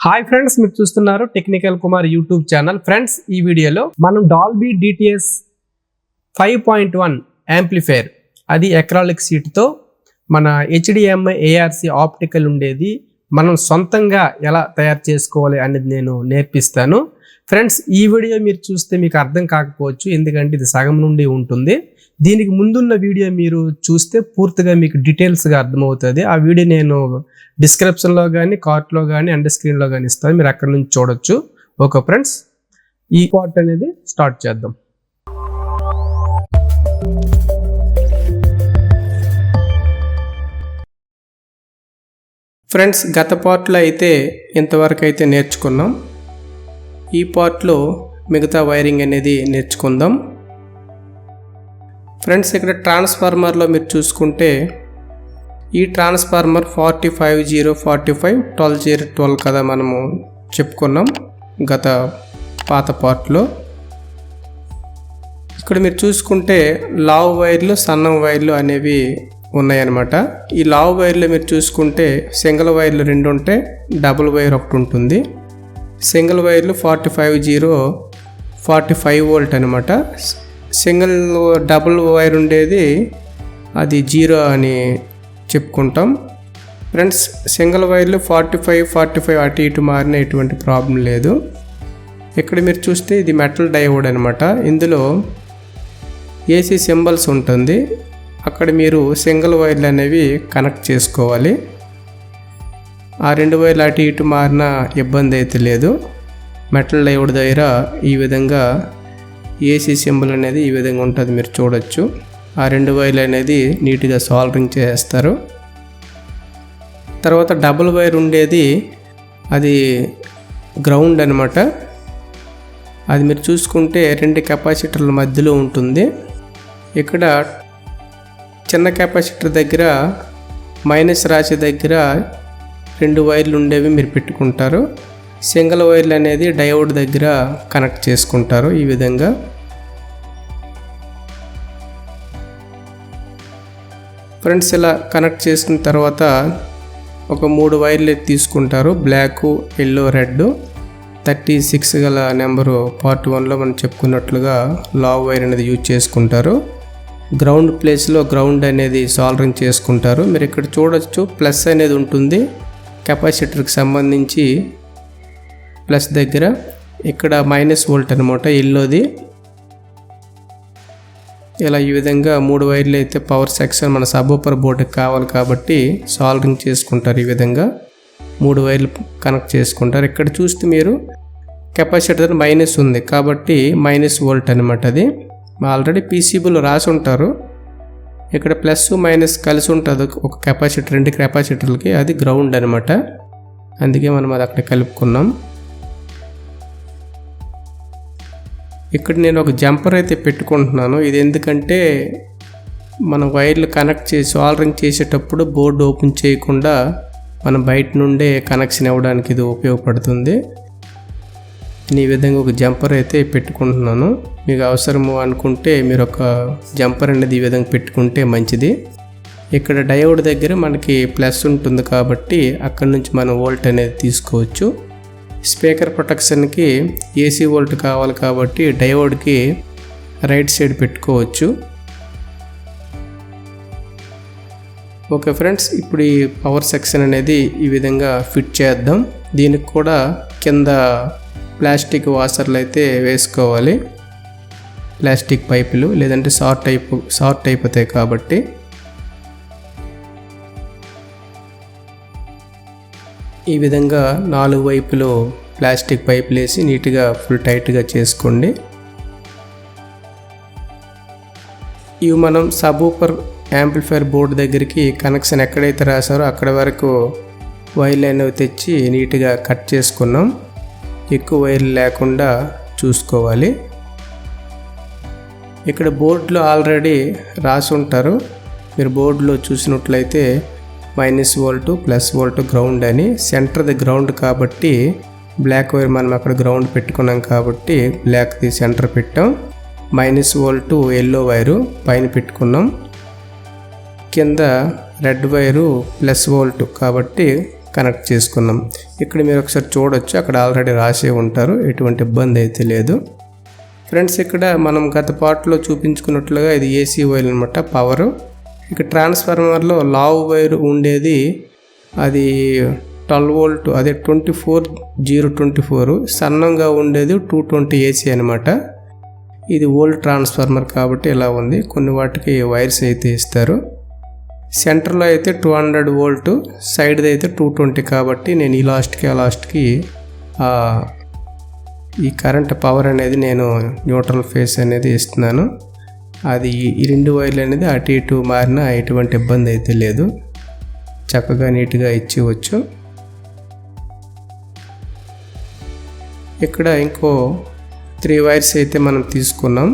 Hi friends, మీరు చూస్తున్నారు technical Kumar YouTube channel. Friends, ఈ వీడియోలో మనం డాల్బీ DTS 5.1 యాంప్లిఫైర్, అది ఎక్రాలిక్ సీట్తో మన HDMI ARC ఆప్టికల్ ఉండేది మనం సొంతంగా ఎలా తయారు చేసుకోవాలి అనేది నేను నేర్పిస్తాను. ఫ్రెండ్స్, ఈ వీడియో మీరు చూస్తే మీకు అర్థం కాకపోవచ్చు, ఎందుకంటే ఇది సగం నుండి ఉంటుంది. దీనికి ముందున్న వీడియో మీరు చూస్తే పూర్తిగా మీకు డీటెయిల్స్గా అర్థమవుతుంది. ఆ వీడియో నేను డిస్క్రిప్షన్లో కానీ, కార్ట్లో కానీ, అండ్ స్క్రీన్లో కానీ ఇస్తాను, మీరు అక్కడ నుంచి చూడొచ్చు. ఓకే ఫ్రెండ్స్, ఈ పార్ట్ అనేది స్టార్ట్ చేద్దాం. ఫ్రెండ్స్, గత పార్ట్లో అయితే ఇంతవరకు అయితే నేర్చుకున్నాం. ఈ పార్ట్లో మిగతా వైరింగ్ అనేది నేర్చుకుందాం. ఫ్రెండ్స్, ఇక్కడ ట్రాన్స్ఫార్మర్లో మీరు చూసుకుంటే ఈ ట్రాన్స్ఫార్మర్ 45 12 కదా మనము చెప్పుకున్నాం గత పాత పార్ట్లో. ఇక్కడ మీరు చూసుకుంటే లావ్ వైర్లు, సన్నం వైర్లు అనేవి ఉన్నాయన్నమాట. ఈ లావ్ వైర్లు మీరు చూసుకుంటే సింగిల్ వైర్లు 2 ఉంటే, డబుల్ వైర్ ఒకటి ఉంటుంది. సింగిల్ వైర్లు 45 వోల్ట్ అనమాట. డబుల్ వైర్ ఉండేది అది 0 అని చెప్పుకుంటాం. ఫ్రెండ్స్, సింగిల్ వైర్లు 45 అటు ఇటు మారిన ఎటువంటి ప్రాబ్లం లేదు. ఇక్కడ మీరు చూస్తే ఇది మెటల్ డయోడ్ అనమాట. ఇందులో AC సింబల్స్ ఉంటుంది. అక్కడ మీరు సింగిల్ వైర్లు అనేవి కనెక్ట్ చేసుకోవాలి. ఆ 2 వైర్లు అటు ఇటు మారిన ఇబ్బంది అయితే లేదు. మెటల్ డయోడ్ దగ్గర ఈ విధంగా AC సింబల్ అనేది ఈ విధంగా ఉంటుంది, మీరు చూడొచ్చు. ఆ 2 వైర్లు అనేది నీట్గా సాల్డరింగ్ చేస్తారు. తర్వాత డబుల్ వైర్ ఉండేది అది గ్రౌండ్ అనమాట. అది మీరు చూసుకుంటే 2 కెపాసిటర్ల మధ్యలో ఉంటుంది. ఇక్కడ చిన్న కెపాసిటర్ దగ్గర మైనస్ రాశి దగ్గర 2 వైర్లు ఉండేవి మీరు పెట్టుకుంటారు. సింగిల్ వైర్లు అనేది డయోడ్ దగ్గర కనెక్ట్ చేసుకుంటారు ఈ విధంగా. ఫ్రెండ్స్, ఇలా కనెక్ట్ చేసిన తర్వాత ఒక 3 వైర్లు తీసుకుంటారు. Black, yellow, red. 36 గల నెంబరు పార్ట్ 1లో మనం చెప్పుకున్నట్లుగా లావ్ వైర్ అనేది యూజ్ చేసుకుంటారు. గ్రౌండ్ ప్లేస్లో గ్రౌండ్ అనేది సాల్డరింగ్ చేసుకుంటారు. మీరు ఇక్కడ చూడొచ్చు, ప్లస్ అనేది ఉంటుంది కెపాసిటర్కి సంబంధించి. ప్లస్ దగ్గర ఇక్కడ మైనస్ వోల్ట్ అనమాట, ఎల్లోది. ఇలా ఈ విధంగా 3 వైర్లు అయితే పవర్ సెక్షన్ మన సబూఫర్ బోర్డుకి కావాలి కాబట్టి సాల్డరింగ్ చేసుకుంటారు. ఈ విధంగా 3 వైర్లు కనెక్ట్ చేసుకుంటారు. ఇక్కడ చూస్తే మీరు కెపాసిటర్ మైనస్ ఉంది కాబట్టి మైనస్ వోల్ట్ అనమాట. అది ఆల్రెడీ PCBలో రాసి ఉంటారు. ఇక్కడ ప్లస్ మైనస్ కలిసి ఉంటుంది ఒక కెపాసిటర్, 2 కెపాసిటర్లకి. అది గ్రౌండ్ అనమాట, అందుకే మనం అది అక్కడ కలుపుకున్నాం. ఇక్కడ నేను ఒక జంపర్ అయితే పెట్టుకుంటున్నాను. ఇది ఎందుకంటే మనం వైర్లు కనెక్ట్ చేసి సాల్డరింగ్ చేసేటప్పుడు బోర్డు ఓపెన్ చేయకుండా మనం బయట నుండే కనెక్షన్ ఇవ్వడానికి ఇది ఉపయోగపడుతుంది. ఈ విధంగా ఒక జంపర్ అయితే పెట్టుకుంటున్నాను. మీకు అవసరము అనుకుంటే మీరు ఒక జంపర్ అనేది ఈ విధంగా పెట్టుకుంటే మంచిది. ఇక్కడ డయోడ్ దగ్గర మనకి ప్లస్ ఉంటుంది కాబట్టి అక్కడి నుంచి మనం వోల్ట్ అనేది తీసుకోవచ్చు. స్పీకర్ ప్రొటెక్షన్కి AC వోల్ట్ కావాలి కాబట్టి డయోడ్కి రైట్ సైడ్ పెట్టుకోవచ్చు. ఓకే ఫ్రెండ్స్, ఇప్పుడు ఈ పవర్ సెక్షన్ అనేది ఈ విధంగా ఫిట్ చేద్దాం. దీనికి కూడా కింద ప్లాస్టిక్ వాషర్లు అయితే వేసుకోవాలి, ప్లాస్టిక్ పైపులు, లేదంటే షార్ట్ అయిపోతాయి కాబట్టి. ఈ విధంగా 4 వైపులు ప్లాస్టిక్ పైపులు వేసి నీట్గా ఫుల్ టైట్గా చేసుకోండి. ఇవి మనం సబూఫర్ యాంప్లిఫైర్ బోర్డు దగ్గరికి కనెక్షన్ ఎక్కడైతే రాశారో అక్కడ వరకు వైర్లు అనేవి తెచ్చి నీట్గా కట్ చేసుకున్నాం. ఎక్కువ వైర్లు లేకుండా చూసుకోవాలి. ఇక్కడ బోర్డులో ఆల్రెడీ రాసి ఉంటారు, మీరు బోర్డులో చూసినట్లయితే minus volt, plus volt, ground అని. సెంటర్ది గ్రౌండ్ కాబట్టి బ్లాక్ వైర్ మనం అక్కడ గ్రౌండ్ పెట్టుకున్నాం కాబట్టి బ్లాక్ది సెంటర్ పెట్టాం. మైనస్ వోల్ట్ ఎల్లో వైరు పైన పెట్టుకున్నాం. కింద రెడ్ వైరు ప్లస్ వోల్ట్ కాబట్టి కనెక్ట్ చేసుకున్నాం. ఇక్కడ మీరు ఒకసారి చూడొచ్చు, అక్కడ ఆల్రెడీ రాసే ఉంటారు, ఎటువంటి ఇబ్బంది అయితే లేదు. ఫ్రెండ్స్ ఇక్కడ మనం గత పార్ట్లో చూపించుకున్నట్లుగా ఇది ఏసీ వైర్ అనమాట, పవరు. ఇక ట్రాన్స్ఫార్మర్లో లావ్ వైర్ ఉండేది అది 12 వోల్ట్, అదే 24 సన్నంగా ఉండేది 220 ఏసీ అనమాట. ఇది ఓల్డ్ ట్రాన్స్ఫార్మర్ కాబట్టి ఇలా ఉంది. కొన్ని వాటికి వైర్స్ అయితే ఇస్తారు. సెంటర్లో అయితే 200 వోల్ట్, సైడ్ది అయితే 220 కాబట్టి నేను ఈ లాస్ట్కి ఆ లాస్ట్కి ఈ కరెంట్ పవర్ అనేది నేను న్యూట్రల్ ఫేస్ అనేది ఇస్తున్నాను. అది ఈ 2 వైర్లు అనేది అటు ఇటు మారినా ఎటువంటి ఇబ్బంది అయితే లేదు, చక్కగా నీట్గా ఇచ్చివచ్చు. ఇక్కడ ఇంకో 3 వైర్స్ అయితే మనం తీసుకున్నాం.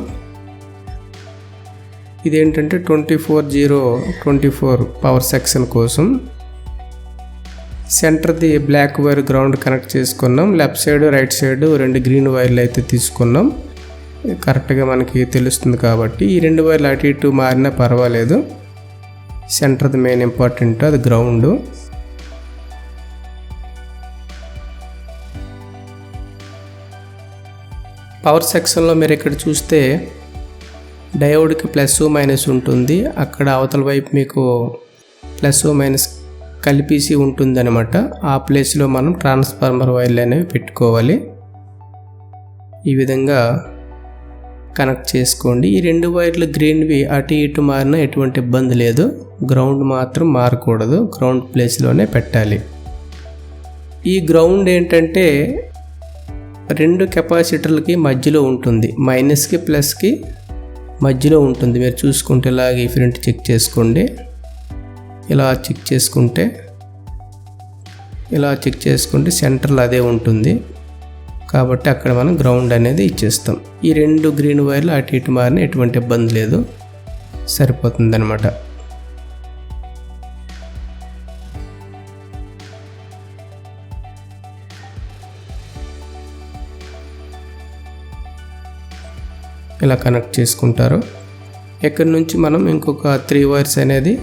ఇదేంటంటే 24 పవర్ సెక్షన్ కోసం. సెంటర్ది బ్లాక్ వైర్ గ్రౌండ్ కనెక్ట్ చేసుకున్నాం. Left side right side 2 green వైర్లు అయితే తీసుకున్నాం. కరెక్ట్గా మనకి తెలుస్తుంది కాబట్టి ఈ 2 వైర్లు అటు ఇటు మారినా పర్వాలేదు. సెంటర్ది మెయిన్ ఇంపార్టెంట్, అది గ్రౌండ్. పవర్ సెక్షన్లో మీరు ఇక్కడ చూస్తే డయోడ్కి ప్లస్ మైనస్ ఉంటుంది. అక్కడ అవతల వైపు మీకు ప్లస్ మైనస్ కలిపేసి ఉంటుంది అనమాట. ఆ ప్లేస్లో మనం ట్రాన్స్ఫార్మర్ వైర్లు అనేవి పెట్టుకోవాలి. ఈ విధంగా కనెక్ట్ చేసుకోండి. ఈ 2 వైర్లు గ్రీన్వి అటు ఇటు మారినా ఎటువంటి ఇబ్బంది లేదు. గ్రౌండ్ మాత్రం మారకూడదు, గ్రౌండ్ ప్లేస్లోనే పెట్టాలి. ఈ గ్రౌండ్ ఏంటంటే 2 కెపాసిటర్లకి మధ్యలో ఉంటుంది, మైనస్కి ప్లస్కి మధ్యలో ఉంటుంది. మీరు చూసుకుంటే ఇలాగ ఈ ఫ్రంట్ చెక్ చేసుకోండి. ఇలా చెక్ చేసుకుంటే సెంటర్లో అదే ఉంటుంది కాబట్టి అక్కడ మనం గ్రౌండ్ అనేది ఇచ్చేస్తాం. ఈ 2 గ్రీన్ వైర్లు అటు ఇటు మారిన ఎటువంటి ఇబ్బంది లేదు, సరిపోతుంది అనమాట. ఇలా కనెక్ట్ చేసుకుంటారు. ఇక్కడ నుంచి మనం ఇంకొక 3 వైర్స్ అనేది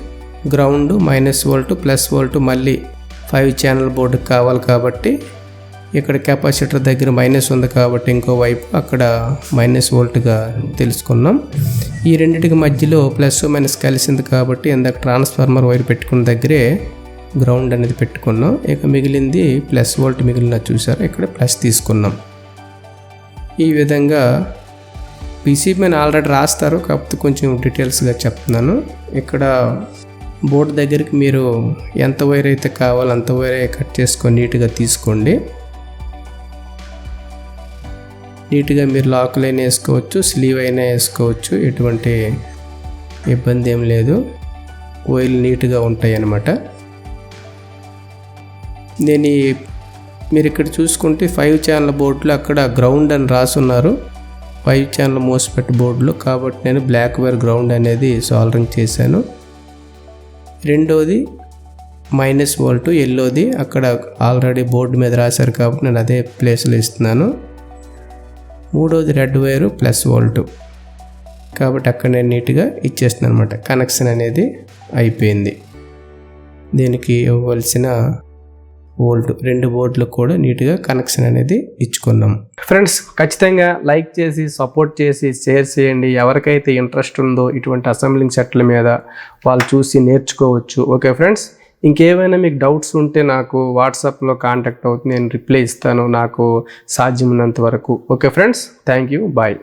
ground, minus volt, plus volt, మళ్ళీ 5 ఛానల్ బోర్డుకి కావాలి కాబట్టి ఇక్కడ కెపాసిటర్ దగ్గర మైనస్ ఉంది కాబట్టి ఇంకో వైపు అక్కడ మైనస్ వోల్ట్గా తెలుసుకున్నాం. ఈ రెండింటికి మధ్యలో ప్లస్ మైనస్ కలిసింది కాబట్టి ఇందాక ట్రాన్స్ఫార్మర్ వైర్ పెట్టుకున్న దగ్గరే గ్రౌండ్ అనేది పెట్టుకున్నాం. ఇక మిగిలింది ప్లస్ వోల్ట్ మిగిలిన చూసారు, ఇక్కడ ప్లస్ తీసుకున్నాం. ఈ విధంగా పీసీబీ మీద ఆల్రెడీ రాస్తారు, కాకపోతే కొంచెం డీటెయిల్స్గా చెప్తున్నాను. ఇక్కడ బోర్డు దగ్గరికి మీరు ఎంత వైర్ అయితే కావాలో అంత వైర్ కట్ చేసుకొని నీట్గా తీసుకోండి. నీట్గా మీరు లాక్ లైన్ వేసుకోవచ్చు, స్లీవ్ అయినా వేసుకోవచ్చు, ఎటువంటి ఇబ్బంది ఏం లేదు. వైర్లు నీట్గా ఉంటాయి అన్నమాట. మీరు ఇక్కడ చూసుకుంటే 5 ఛానల్ బోర్డులో అక్కడ గ్రౌండ్ అని రాసున్నారు, 5 ఛానల్ మోస్ఫెట్ బోర్డులో. కాబట్టి నేను బ్లాక్ వైర్ గ్రౌండ్ అనేది సాల్డరింగ్ చేశాను. రెండోది మైనస్ వోల్ట్, ఎల్లోది అక్కడ ఆల్రెడీ బోర్డు మీద రాశారు కాబట్టి నేను అదే ప్లేస్లో ఇస్తున్నాను. మూడోది రెడ్ వైరు ప్లస్ వోల్ట్ కాబట్టి అక్కడ నేను నీట్గా ఇచ్చేస్తున్నాను అనమాట. కనెక్షన్ అనేది అయిపోయింది. దీనికి ఇవ్వవలసిన వోల్ట్ 2 బోర్డులకు కూడా నీట్గా కనెక్షన్ అనేది ఇచ్చుకున్నాం. ఫ్రెండ్స్ ఖచ్చితంగా లైక్ చేసి సపోర్ట్ చేసి షేర్ చేయండి. ఎవరికైతే ఇంట్రెస్ట్ ఉందో ఇటువంటి అసెంబ్లింగ్ సెట్ల మీద వాళ్ళు చూసి నేర్చుకోవచ్చు. ఓకే ఫ్రెండ్స్, ఇంకేమైనా మీకు డౌట్స్ ఉంటే నాకు వాట్సాప్లో కాంటాక్ట్ అవుతుంది, నేను రిప్లై ఇస్తాను నాకు సాధ్యమైనంత వరకు. Okay friends, thank you, bye.